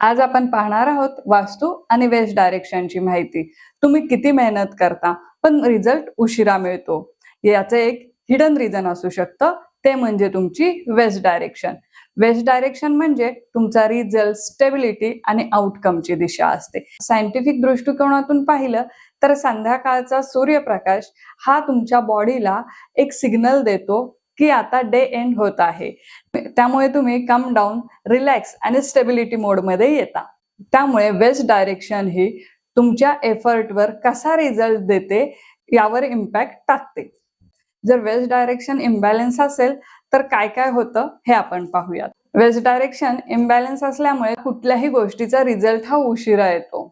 आज आपण पाहणार आहोत वास्तू आणि वेस्ट डायरेक्शनची माहिती। तुम्ही किती मेहनत करता पण रिझल्ट उशिरा मिळतो, याचे एक हिडन रिझन असू शकतं, ते म्हणजे तुमची वेस्ट डायरेक्शन। वेस्ट डायरेक्शन म्हणजे तुमचा रिझल्ट, स्टेबिलिटी आणि आउटकमची दिशा असते। सायंटिफिक दृष्टिकोनातून पाहिलं तर संध्याकाळचा सूर्यप्रकाश हा तुमच्या बॉडीला एक सिग्नल देतो की आता डे एंड होत आहे। त्यामुळे तुम्ही कम डाऊन, रिलॅक्स आणि स्टेबिलिटी मोड मध्ये येता। त्यामुळे वेस्ट डायरेक्शन ही तुमच्या एफर्टवर कसा रिझल्ट देते यावर इम्पॅक्ट टाकते। जर वेस्ट डायरेक्शन इम्बॅलन्स असेल तर काय काय होतं हे आपण पाहूयात। वेस्ट डायरेक्शन इम्बॅलन्स असल्यामुळे कुठल्याही गोष्टीचा रिझल्ट हा उशिरा येतो।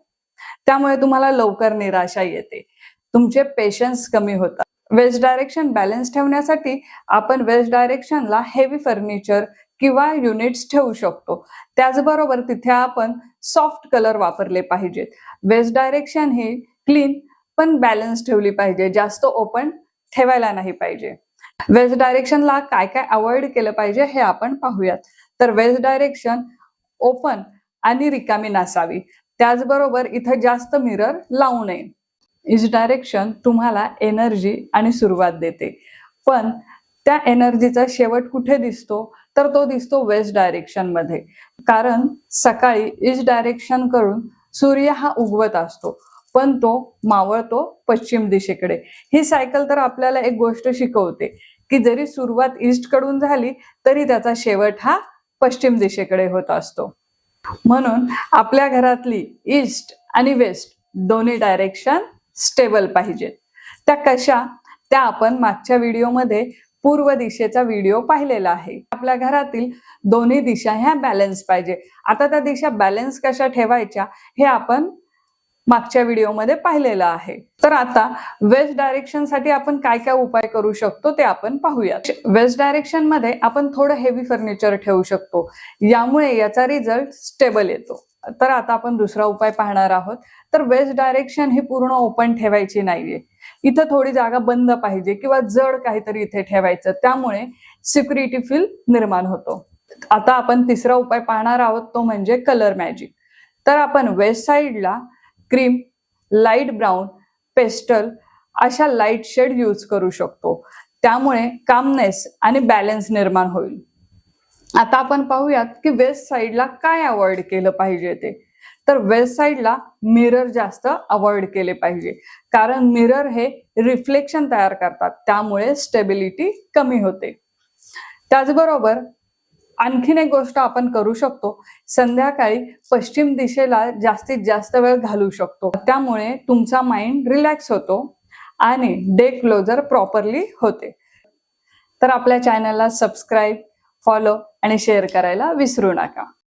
त्यामुळे तुम्हाला लवकर निराशा येते, तुमचे पेशन्स कमी होतात। वेस्ट डायरेक्शन बॅलन्स ठेवण्यासाठी आपण वेस्ट डायरेक्शनला हेवी फर्निचर किंवा युनिट्स ठेवू शकतो। त्याचबरोबर तिथे आपण सॉफ्ट कलर वापरले पाहिजेत। वेस्ट डायरेक्शन ही क्लीन पण बॅलन्स ठेवली पाहिजे, जास्त ओपन ठेवायला नाही पाहिजे। वेस्ट डायरेक्शनला काय काय अवॉइड केलं पाहिजे हे आपण पाहूयात। तर वेस्ट डायरेक्शन ओपन आणि रिकामी नसावी, त्याचबरोबर इथे जास्त मिरर लावू नये। ईस्ट डायरेक्शन तुम्हाला एनर्जी आणि सुरुवात देते, पण त्या एनर्जीचा शेवट कुठे दिसतो तर तो दिसतो वेस्ट डायरेक्शन मध्ये। कारण सकाळी ईस्ट डायरेक्शन कडून सूर्य हा उगवत असतो, पण तो मावळतो पश्चिम दिशेकडे। ही सायकल तर आपल्याला एक गोष्ट शिकवते की जरी सुरुवात ईस्ट कडून झाली तरी त्याचा शेवट हा पश्चिम दिशेकडे होत असतो। म्हणून आपल्या घरातली ईस्ट आणि वेस्ट दोन्ही डायरेक्शन स्टेबल पाहिजेत। त्या कशा, त्या आपण मागच्या व्हिडिओमध्ये पूर्व दिशेचा व्हिडिओ पाहिलेला आहे। आपल्या घरातील दोन्ही दिशा ह्या बॅलन्स पाहिजे। आता त्या दिशा बॅलन्स कशा ठेवायच्या हे आपण मागच्या व्हिडिओमध्ये पाहिलेलं आहे। तर आता वेस्ट डायरेक्शन साठी आपण काय काय उपाय करू शकतो ते आपण पाहूयात। वेस्ट डायरेक्शन मध्ये आपण थोडं हेवी फर्निचर ठेवू शकतो, यामुळे याचा रिझल्ट स्टेबल येतो। तर आता आपण दुसरा उपाय पाहणार आहोत। तर वेस्ट डायरेक्शन ही पूर्ण ओपन ठेवायची नाहीये, इथं थोडी जागा बंद पाहिजे किंवा जड काहीतरी इथे ठेवायचं, त्यामुळे सिक्युरिटी फील निर्माण होतो। आता आपण तिसरा उपाय पाहणार आहोत, तो म्हणजे कलर मॅजिक। तर आपण वेस्ट साइडला क्रीम, लाईट ब्राऊन, पेस्टल अशा लाईट शेड यूज करू शकतो, त्यामुळे कामनेस आणि बॅलन्स निर्माण होईल। आता आपण पाहूयात की वेस्ट साइडला काय अवॉइड केलं पाहिजे ते। तर वेस्ट साइडला मिरर जास्त अवॉइड केले पाहिजे, कारण मिरर हे रिफ्लेक्शन तयार करतात, त्यामुळे स्टेबिलिटी कमी होते। त्याचबरोबर आणखीन एक गोष्ट आपण करू शकतो, संध्याकाळी पश्चिम दिशेला जास्तीत जास्त वेळ घालू शकतो, त्यामुळे तुमचा माइंड रिलॅक्स होतो आणि डे क्लोजर प्रॉपरली होते। तर आपल्या चॅनलला सबस्क्राईब, फॉलो आणि शेअर करायला विसरू नका।